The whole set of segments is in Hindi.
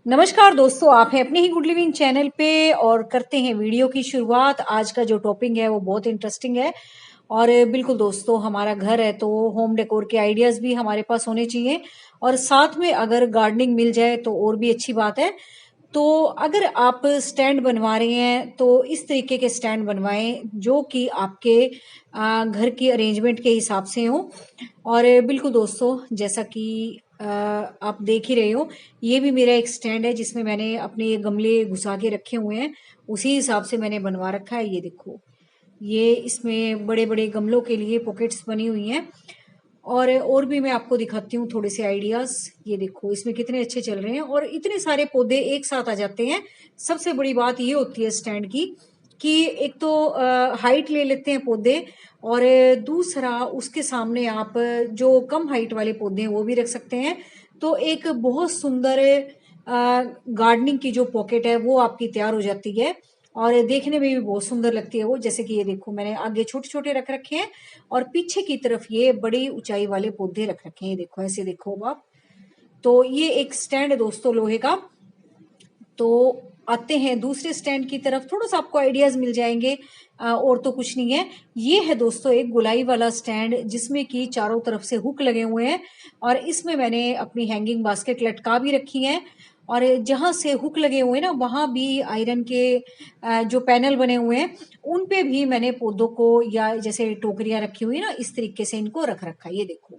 नमस्कार दोस्तों, आप हैं अपने ही गुड लिविंग चैनल पे और करते हैं वीडियो की शुरुआत। आज का जो टॉपिक है वो बहुत इंटरेस्टिंग है। और बिल्कुल दोस्तों, हमारा घर है तो होम डेकोर के आइडियाज भी हमारे पास होने चाहिए और साथ में अगर गार्डनिंग मिल जाए तो और भी अच्छी बात है। तो अगर आप स्टैंड बनवा रहे हैं तो इस तरीके के स्टैंड बनवाएं जो कि आपके घर की अरेंजमेंट के हिसाब से हो। और बिल्कुल दोस्तों, जैसा कि आप देख ही रहे हो, ये भी मेरा एक स्टैंड है जिसमें मैंने अपने ये गमले घुसा के रखे हुए हैं। उसी हिसाब से मैंने बनवा रखा है। ये देखो, ये इसमें बड़े बड़े गमलों के लिए पॉकेट्स बनी हुई हैं। और भी मैं आपको दिखाती हूँ थोड़े से आइडियाज। ये देखो, इसमें कितने अच्छे चल रहे हैं और इतने सारे पौधे एक साथ आ जाते हैं। सबसे बड़ी बात ये होती है स्टैंड की कि एक तो हाइट ले लेते हैं पौधे, और दूसरा उसके सामने आप जो कम हाइट वाले पौधे हैं वो भी रख सकते हैं। तो एक बहुत सुंदर गार्डनिंग की जो पॉकेट है वो आपकी तैयार हो जाती है और देखने में भी बहुत सुंदर लगती है वो। जैसे कि ये देखो, मैंने आगे छोटे छोटे रख रखे हैं और पीछे की तरफ ये बड़ी ऊंचाई वाले पौधे रख रखे हैं। देखो, ऐसे देखो आप। तो ये एक स्टैंड है दोस्तों लोहे का। तो आते हैं दूसरे स्टैंड की तरफ, थोड़ा सा आपको आइडियाज मिल जाएंगे। और तो कुछ नहीं है। ये है दोस्तों एक गोलाई वाला स्टैंड जिसमें कि चारों तरफ से हुक लगे हुए हैं और इसमें मैंने अपनी हैंगिंग बास्केट लटका भी रखी है। और जहां से हुक लगे हुए हैं ना, वहां भी आयरन के जो पैनल बने हुए हैं उन पे भी मैंने पौधों को, या जैसे टोकरियां रखी हुई है ना, इस तरीके से इनको रख रखा है। ये देखो,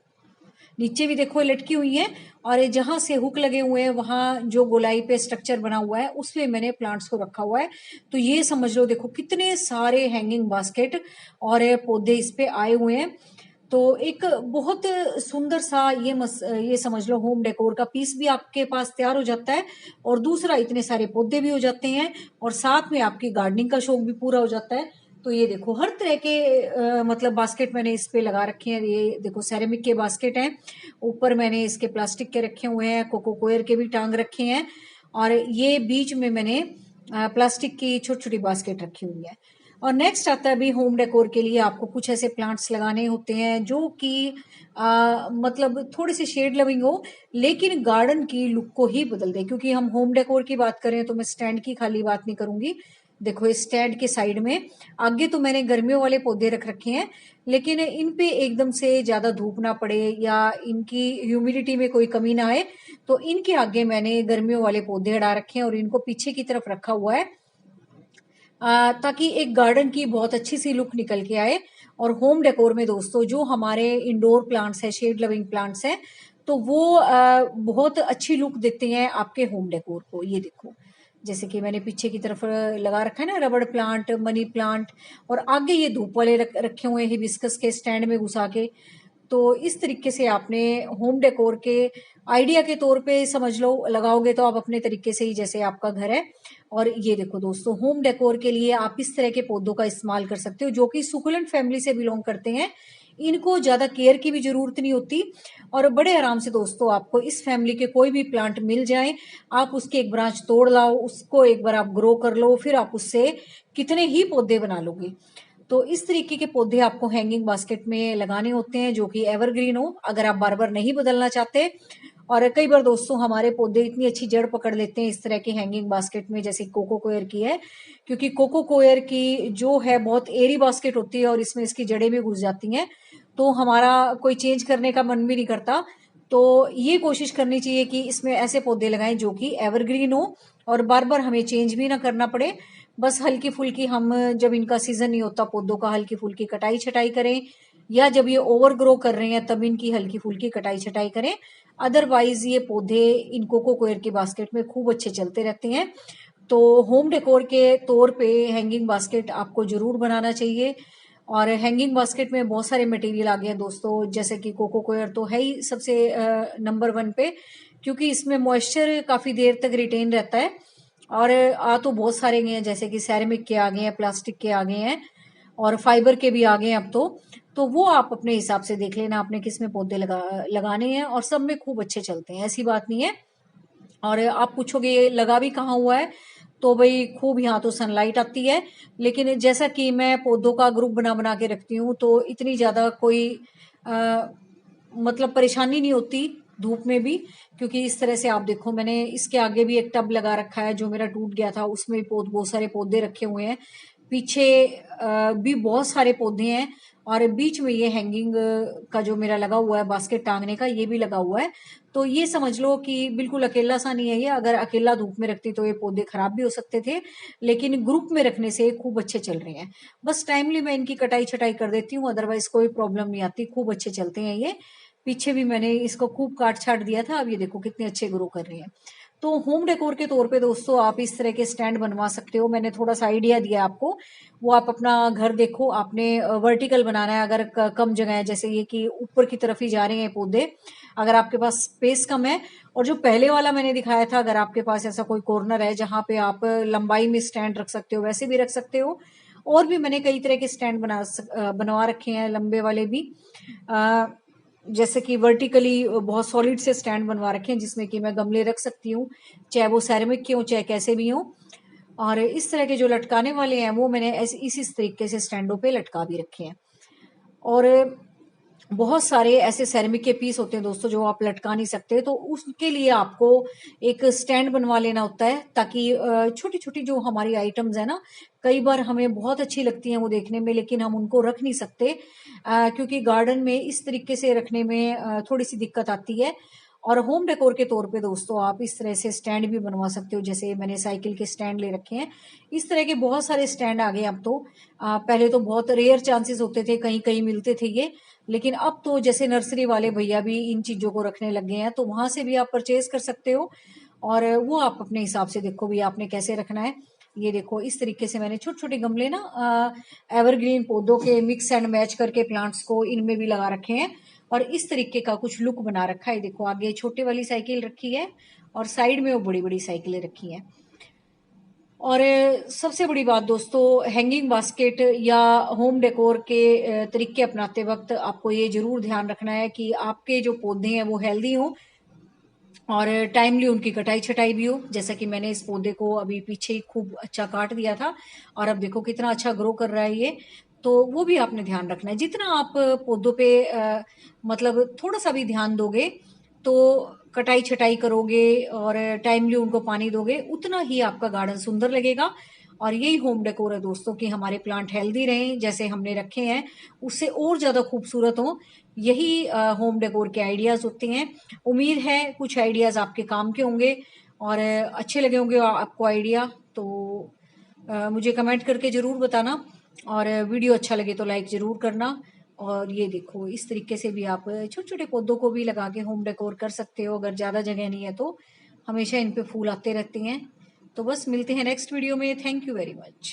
नीचे भी देखो लटकी हुई है। और जहां से हुक लगे हुए हैं वहां जो गोलाई पे स्ट्रक्चर बना हुआ है उसमें मैंने प्लांट्स को रखा हुआ है। तो ये समझ लो, देखो कितने सारे हैंगिंग बास्केट और पौधे इस पे आए हुए हैं। तो एक बहुत सुंदर सा ये समझ लो होम डेकोर का पीस भी आपके पास तैयार हो जाता है। और दूसरा, इतने सारे पौधे भी हो जाते हैं और साथ में आपकी गार्डनिंग का शौक भी पूरा हो जाता है। तो ये देखो, हर तरह के मतलब बास्केट मैंने इस पे लगा रखे हैं। ये देखो, सेरेमिक के बास्केट हैं। ऊपर मैंने इसके प्लास्टिक के रखे हुए हैं, कोको कोयर के भी टांग रखे हैं। और ये बीच में मैंने प्लास्टिक की छोटी छोटी बास्केट रखी हुई है। और नेक्स्ट आता है अभी होम डेकोर के लिए आपको कुछ ऐसे प्लांट्स लगाने होते हैं जो कि मतलब थोड़ी सी शेड लविंग हो लेकिन गार्डन की लुक को ही बदल दे। क्योंकि हम होम डेकोर की बात करें तो मैं स्टैंड की खाली बात नहीं करूंगी। देखो, इस स्टैंड के साइड में आगे तो मैंने गर्मियों वाले पौधे रख रखे हैं, लेकिन इन पे एकदम से ज्यादा धूप ना पड़े या इनकी ह्यूमिडिटी में कोई कमी ना आए, तो इनके आगे मैंने गर्मियों वाले पौधे अड़ा रखे हैं और इनको पीछे की तरफ रखा हुआ है ताकि एक गार्डन की बहुत अच्छी सी लुक निकल के आए। और होम डेकोर में दोस्तों जो हमारे इंडोर प्लांट्स है, शेड लविंग प्लांट्स हैं, तो वो बहुत अच्छी लुक देते हैं आपके होम डेकोर को। ये देखो, जैसे कि मैंने पीछे की तरफ लगा रखा है ना रबड़ प्लांट, मनी प्लांट, और आगे ये धूप वाले रखे हुए हैं हिबिस्कस के स्टैंड में घुसा के। तो इस तरीके से आपने होम डेकोर के आइडिया के तौर पे समझ लो, लगाओगे तो आप अपने तरीके से ही, जैसे आपका घर है। और ये देखो दोस्तों, होम डेकोर के लिए आप इस तरह के पौधों का इस्तेमाल कर सकते हो जो कि सुकुलेंट फैमिली से बिलोंग करते हैं। इनको ज्यादा केयर की भी जरूरत नहीं होती और बड़े आराम से दोस्तों आपको इस फैमिली के कोई भी प्लांट मिल जाए, आप उसके एक ब्रांच तोड़ लाओ, उसको एक बार आप ग्रो कर लो, फिर आप उससे कितने ही पौधे बना लोगे। तो इस तरीके के पौधे आपको हैंगिंग बास्केट में लगाने होते हैं जो कि एवरग्रीन हो, अगर आप बार बार नहीं बदलना चाहते। और कई बार दोस्तों हमारे पौधे इतनी अच्छी जड़ पकड़ लेते हैं इस तरह के हैंगिंग बास्केट में, जैसे कोको कोयर की है। क्योंकि कोको कोयर की जो है बहुत एरी बास्केट होती है और इसमें इसकी जड़ें भी घुस जाती हैं, तो हमारा कोई चेंज करने का मन भी नहीं करता। तो ये कोशिश करनी चाहिए कि इसमें ऐसे पौधे लगाएं जो कि एवरग्रीन हो और बार बार हमें चेंज भी ना करना पड़े। बस हल्की फुल्की हम, जब इनका सीजन नहीं होता पौधों का, हल्की फुल्की कटाई छटाई करें, या जब ये ओवर ग्रो कर रहे हैं तब इनकी हल्की फुल्की कटाई छटाई करें। अदरवाइज ये पौधे इन कोको कोयर की बास्केट में खूब अच्छे चलते रहते हैं। तो होम डेकोर के तौर पे हैंगिंग बास्केट आपको जरूर बनाना चाहिए। और हैंगिंग बास्केट में बहुत सारे मटेरियल आ गए हैं दोस्तों, जैसे कि कोको कोयर तो है ही सबसे नंबर वन पे, क्योंकि इसमें मॉइस्चर काफी देर तक रिटेन रहता है। और आ तो बहुत सारे गए हैं, जैसे कि सैरेमिक के आ गए हैं, प्लास्टिक के आ गए हैं और फाइबर के भी आ गए हैं अब तो वो आप अपने हिसाब से देख लेना आपने किस में पौधे लगाने हैं, और सब में खूब अच्छे चलते हैं, ऐसी बात नहीं है। और आप पूछोगे ये लगा भी कहाँ हुआ है, तो भाई खूब यहाँ तो सनलाइट आती है। लेकिन जैसा कि मैं पौधों का ग्रुप बना बना के रखती हूँ तो इतनी ज्यादा कोई आ, मतलब परेशानी नहीं होती धूप में भी, क्योंकि इस तरह से आप देखो मैंने इसके आगे भी एक टब लगा रखा है जो मेरा टूट गया था, उसमें भी बहुत सारे पौधे रखे हुए हैं। पीछे भी बहुत सारे पौधे हैं और बीच में ये हैंगिंग का जो मेरा लगा हुआ है बास्केट टांगने का, ये भी लगा हुआ है। तो ये समझ लो कि बिल्कुल अकेला सा नहीं है ये। अगर अकेला धूप में रखती तो ये पौधे खराब भी हो सकते थे, लेकिन ग्रुप में रखने से खूब अच्छे चल रहे हैं। बस टाइमली मैं इनकी कटाई छटाई कर देती हूँ, अदरवाइज कोई प्रॉब्लम नहीं आती, खूब अच्छे चलते हैं ये। पीछे भी मैंने इसको खूब काट छाट दिया था, अब ये देखो कितने अच्छे ग्रो कर रहे हैं। तो होम डेकोर के तौर पे दोस्तों आप इस तरह के स्टैंड बनवा सकते हो। मैंने थोड़ा सा आइडिया दिया आपको, वो आप अपना घर देखो। आपने वर्टिकल बनाना है, अगर कम जगह है, जैसे ये कि ऊपर की तरफ ही जा रहे हैं पौधे, अगर आपके पास स्पेस कम है। और जो पहले वाला मैंने दिखाया था, अगर आपके पास ऐसा कोई कॉर्नर है जहां पे आप लंबाई में स्टैंड रख सकते हो, वैसे भी रख सकते हो। और भी मैंने कई तरह के स्टैंड बनवा रखे हैं, लंबे वाले भी, जैसे कि वर्टिकली बहुत सॉलिड से स्टैंड बनवा रखे हैं जिसमें कि मैं गमले रख सकती हूँ, चाहे वो सेरेमिक के हो चाहे कैसे भी हो। और इस तरह के जो लटकाने वाले हैं वो मैंने इसी तरीके से स्टैंडों पे लटका भी रखे हैं। और बहुत सारे ऐसे सेरेमिक के पीस होते हैं दोस्तों जो आप लटका नहीं सकते, तो उसके लिए आपको एक स्टैंड बनवा लेना होता है, ताकि छोटी छोटी जो हमारी आइटम्स है ना, कई बार हमें बहुत अच्छी लगती हैं वो देखने में, लेकिन हम उनको रख नहीं सकते, क्योंकि गार्डन में इस तरीके से रखने में थोड़ी सी दिक्कत आती है। और होम डेकोर के तौर पे दोस्तों आप इस तरह से स्टैंड भी बनवा सकते हो, जैसे मैंने साइकिल के स्टैंड ले रखे हैं। इस तरह के बहुत सारे स्टैंड आ गए अब तो। पहले तो बहुत रेयर चांसेस होते थे, कहीं कहीं मिलते थे ये, लेकिन अब तो जैसे नर्सरी वाले भैया भी इन चीजों को रखने लग गए हैं, तो वहां से भी आप परचेज कर सकते हो। और वो आप अपने हिसाब से देखो भी आपने कैसे रखना है। ये देखो इस तरीके से मैंने छोटे छोटे गमले ना एवरग्रीन पौधों के मिक्स एंड मैच करके प्लांट्स को इनमें भी लगा रखे हैं, और इस तरीके का कुछ लुक बना रखा है। देखो आगे छोटे वाली साइकिल रखी है और साइड में वो बड़ी बड़ी साइकिलें रखी हैं। और सबसे बड़ी बात दोस्तों, हैंगिंग बास्केट या होम डेकोर के तरीके अपनाते वक्त आपको ये जरूर ध्यान रखना है कि आपके जो पौधे हैं वो हेल्दी हों और टाइमली उनकी कटाई छटाई भी हो। जैसा कि मैंने इस पौधे को अभी पीछे ही खूब अच्छा काट दिया था और अब देखो कितना अच्छा ग्रो कर रहा है ये। तो वो भी आपने ध्यान रखना है। जितना आप पौधों पे मतलब थोड़ा सा भी ध्यान दोगे, तो कटाई छटाई करोगे और टाइमली उनको पानी दोगे, उतना ही आपका गार्डन सुंदर लगेगा। और यही होम डेकोर है दोस्तों, कि हमारे प्लांट हेल्दी रहें जैसे हमने रखे हैं, उससे और ज्यादा खूबसूरत हो। यही होम डेकोर के आइडियाज होते हैं। उम्मीद है कुछ आइडियाज आपके काम के होंगे और अच्छे लगे होंगे आपको आइडिया। तो मुझे कमेंट करके जरूर बताना, और वीडियो अच्छा लगे तो लाइक जरूर करना। और ये देखो इस तरीके से भी आप छोटे छोटे पौधों को भी लगा के होम डेकोर कर सकते हो, अगर ज्यादा जगह नहीं है तो। हमेशा इन पे फूल आते रहते हैं। तो बस मिलते हैं नेक्स्ट वीडियो में। Thank you very much.